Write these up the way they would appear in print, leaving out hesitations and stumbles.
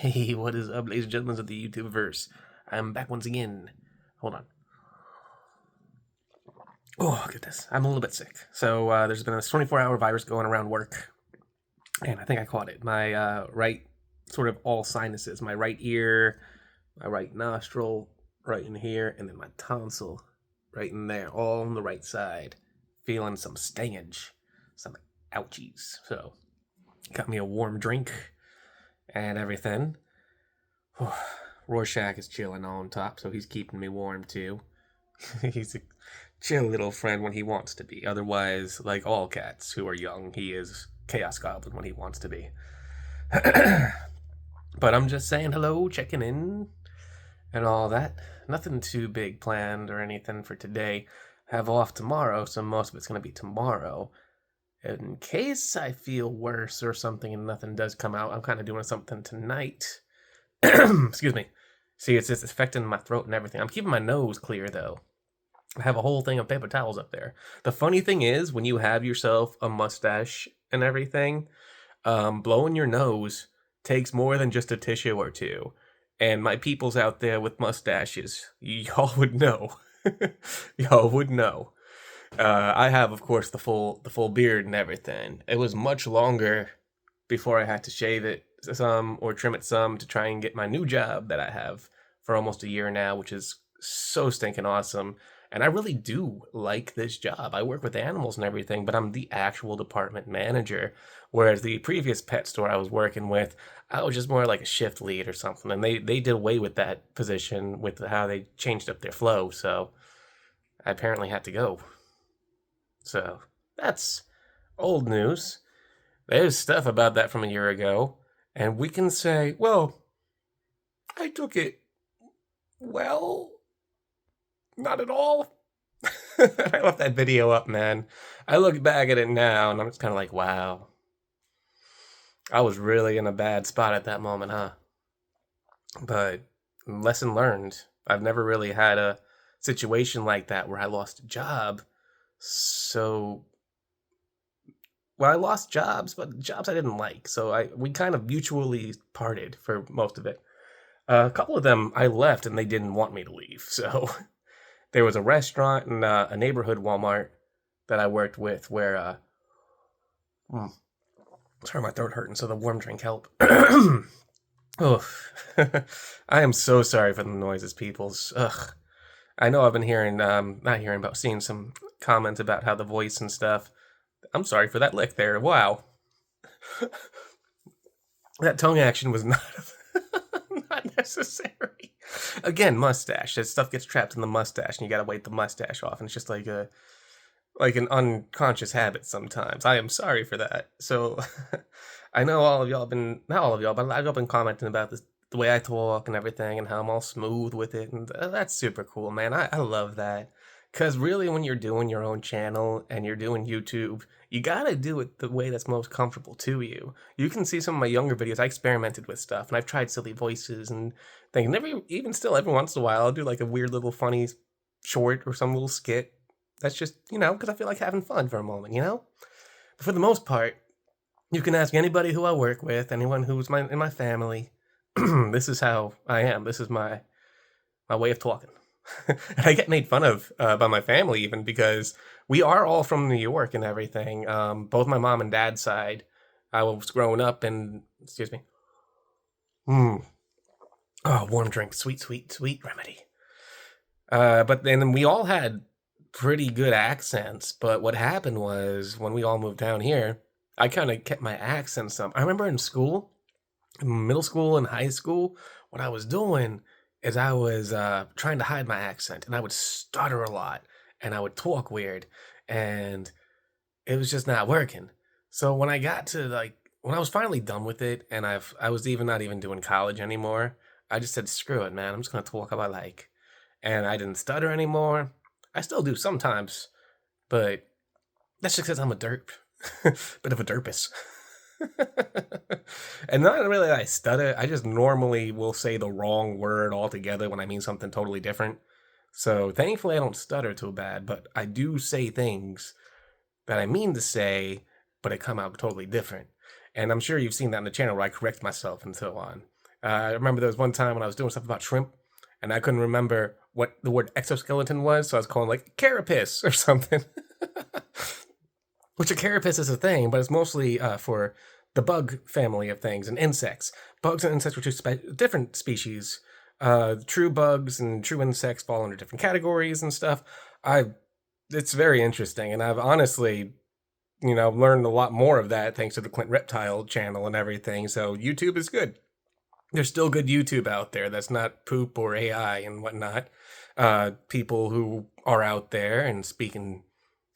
Hey, what is up, ladies and gentlemen of the YouTube verse? I'm back once again. Hold on. Oh, goodness. I'm a little bit sick. So, there's been this 24-hour virus going around work, and I think I caught it. My right, sort of all sinuses, my right ear, my right nostril, right in here, and then my tonsil, right in there, all on the right side. Feeling some stingage, some ouchies. So, got me a warm drink and everything. Rorschach is chilling on top, so he's keeping me warm too. He's a chill little friend when he wants to be. Otherwise, like all cats who are young, he is Chaos Goblin when he wants to be. But I'm just saying hello, checking in, and all that. Nothing too big planned or anything for today. Have off tomorrow, so most of it's going to be tomorrow. In case I feel worse or something and nothing does come out, I'm kind of doing something tonight. Excuse me. See, it's just affecting my throat and everything. I'm keeping my nose clear, though. I have a whole thing of paper towels up there. The funny thing is, when you have yourself a mustache and everything, blowing your nose takes more than just a tissue or two. And my peoples out there with mustaches, y'all would know. Y'all would know. I have, of course, the full beard and everything. It was much longer before I had to shave it some or trim it some to try and get my new job that I have for almost a year now, which is so stinking awesome. And I really do like this job. I work with animals and everything, but I'm the actual department manager. Whereas the previous pet store I was working with, I was just more like a shift lead or something. And they did away with that position with how they changed up their flow. So I apparently had to go. So that's old news. There's stuff about that from a year ago. And we can say, well, I took it well, not at all. I left that video up, man. I look back at it now and I'm just kind of like, wow. I was really in a bad spot at that moment, huh? But lesson learned. I've never really had a situation like that where I lost a job. So, well, I lost jobs, but jobs I didn't like. So we kind of mutually parted for most of it. A couple of them I left and they didn't want me to leave. So there was a restaurant and a neighborhood Walmart that I worked with where, sorry, my throat hurting, so the warm drink helped. Oh, I am so sorry for the noises, peoples. Ugh. I know I've been hearing, not hearing, but seeing some comments about how the voice and stuff. I'm sorry for that lick there. Wow. That tongue action was not not necessary. Again, mustache. That stuff gets trapped in the mustache, and you gotta wipe the mustache off, and it's just like an unconscious habit sometimes. I am sorry for that. So I know all of y'all been, not all of y'all, but a lot of y'all been commenting about this, the way I talk and everything, and how I'm all smooth with it, and that's super cool, man. I love that. Because really, when you're doing your own channel and you're doing YouTube, you gotta do it the way that's most comfortable to you. You can see some of my younger videos. I experimented with stuff, and I've tried silly voices and things. Never, even still, every once in a while, I'll do like a weird little funny short or some little skit. That's just, because I feel like having fun for a moment. But for the most part, you can ask anybody who I work with, anyone who's in my family. This is how I am. This is my way of talking. And I get made fun of by my family even because we are all from New York and everything. Both my mom and dad's side. I was growing up in, excuse me. Oh, warm drink, sweet, sweet, sweet remedy. But then we all had pretty good accents. But what happened was when we all moved down here, I kind of kept my accent some. I remember in school, middle school and high school, what I was doing is I was trying to hide my accent, and I would stutter a lot, and I would talk weird, and it was just not working. So when I got to when I was finally done with it, and I was even not even doing college anymore, I just said, screw it, man. I'm just gonna talk how I like, and I didn't stutter anymore. I still do sometimes, but that's just because I'm a derp, bit of a derpus. And not really that I stutter. I just normally will say the wrong word altogether when I mean something totally different. So thankfully I don't stutter too bad, but I do say things that I mean to say, but it come out totally different. And I'm sure you've seen that on the channel where I correct myself and so on. I remember there was one time when I was doing stuff about shrimp, and I couldn't remember what the word exoskeleton was, so I was calling like carapace or something. Which a carapace is a thing, but it's mostly for the bug family of things and insects. Bugs and insects are two different species. True bugs and true insects fall under different categories and stuff. It's very interesting, and I've honestly, learned a lot more of that thanks to the Clint Reptile channel and everything. So YouTube is good. There's still good YouTube out there that's not poop or AI and whatnot. People who are out there and speaking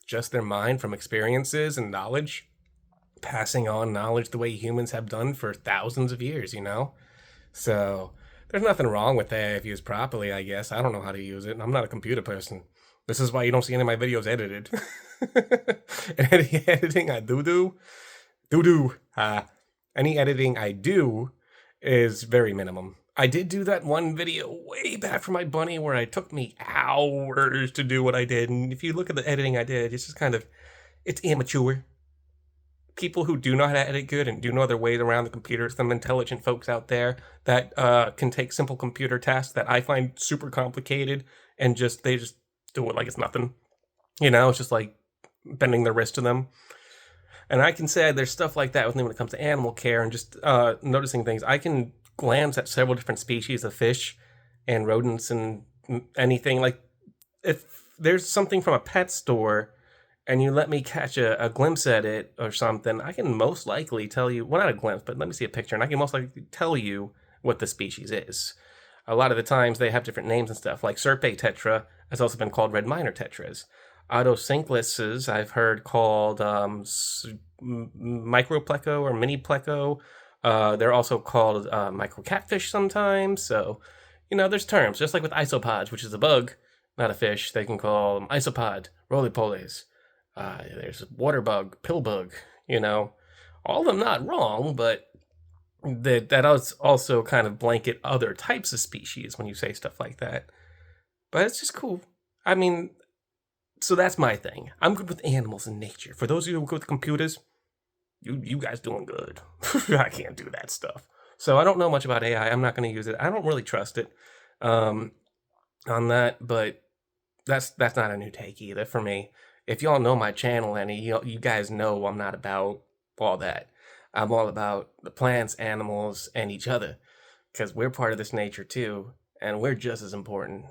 just their mind from experiences and knowledge, passing on knowledge the way humans have done for thousands of years, So there's nothing wrong with that if used properly, I guess. I don't know how to use it. I'm not a computer person. This is why you don't see any of my videos edited. Any editing I do. Any editing I do is very minimum. I did do that one video way back for my bunny where it took me hours to do what I did. And if you look at the editing I did, it's just it's immature. People who do know how to edit good and do know their way around the computer, some intelligent folks out there that can take simple computer tasks that I find super complicated and they just do it like it's nothing. It's just like bending the wrist to them. And I can say there's stuff like that with me when it comes to animal care and just noticing things. I can glance at several different species of fish and rodents and anything. Like, if there's something from a pet store and you let me catch a glimpse at it or something, I can most likely tell you, well, not a glimpse, but let me see a picture, and I can most likely tell you what the species is. A lot of the times they have different names and stuff, like Serpe tetra has also been called red minor tetras. Autosyncluses I've heard called micropleco or mini pleco. They're also called micro catfish sometimes. So, there's terms. Just like with isopods, which is a bug, not a fish. They can call them isopod, roly-polies. There's water bug, pill bug, all of them not wrong, but that also kind of blanket other types of species when you say stuff like that. But it's just cool. I mean, so that's my thing. I'm good with animals and nature. For those of you who are good with computers, you guys doing good. I can't do that stuff. So I don't know much about AI. I'm not going to use it. I don't really trust it on that, but that's not a new take either for me. If y'all know my channel, and you guys know I'm not about all that. I'm all about the plants, animals, and each other, because we're part of this nature too, and we're just as important,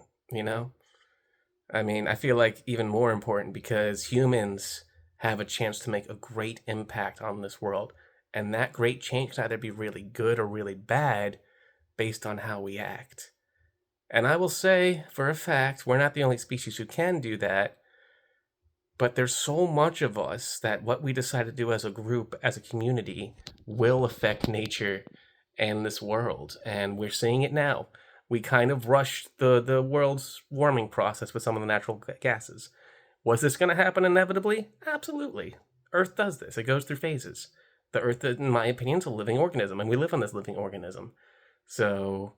I mean, I feel like even more important because humans have a chance to make a great impact on this world, and that great change can either be really good or really bad based on how we act. And I will say, for a fact, we're not the only species who can do that, but there's so much of us that what we decide to do as a group, as a community, will affect nature and this world. And we're seeing it now. We kind of rushed the world's warming process with some of the natural gases. Was this going to happen inevitably? Absolutely. Earth does this. It goes through phases. The Earth, in my opinion, is a living organism, and we live on this living organism. So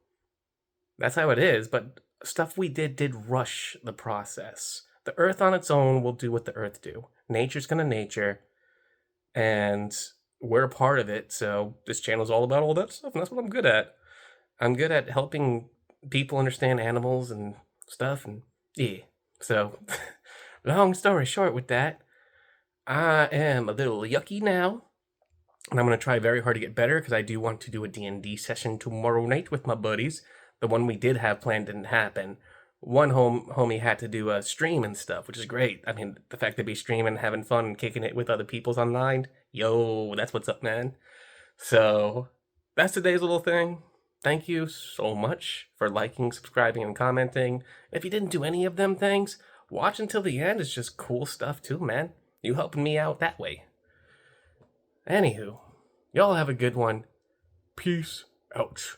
that's how it is, but stuff we did rush the process. The Earth on its own will do what the Earth do. Nature's gonna nature, and we're a part of it, so this channel's all about all that stuff, and that's what I'm good at. I'm good at helping people understand animals and stuff, and yeah. So, long story short with that, I am a little yucky now, and I'm going to try very hard to get better, because I do want to do a D&D session tomorrow night with my buddies. The one we did have planned didn't happen. One homie had to do a stream and stuff, which is great. I mean, the fact to be streaming, having fun, and kicking it with other people's online, yo, that's what's up, man. So, that's today's little thing. Thank you so much for liking, subscribing, and commenting. If you didn't do any of them things, watch until the end. It's just cool stuff too, man. You helping me out that way. Anywho, y'all have a good one. Peace out.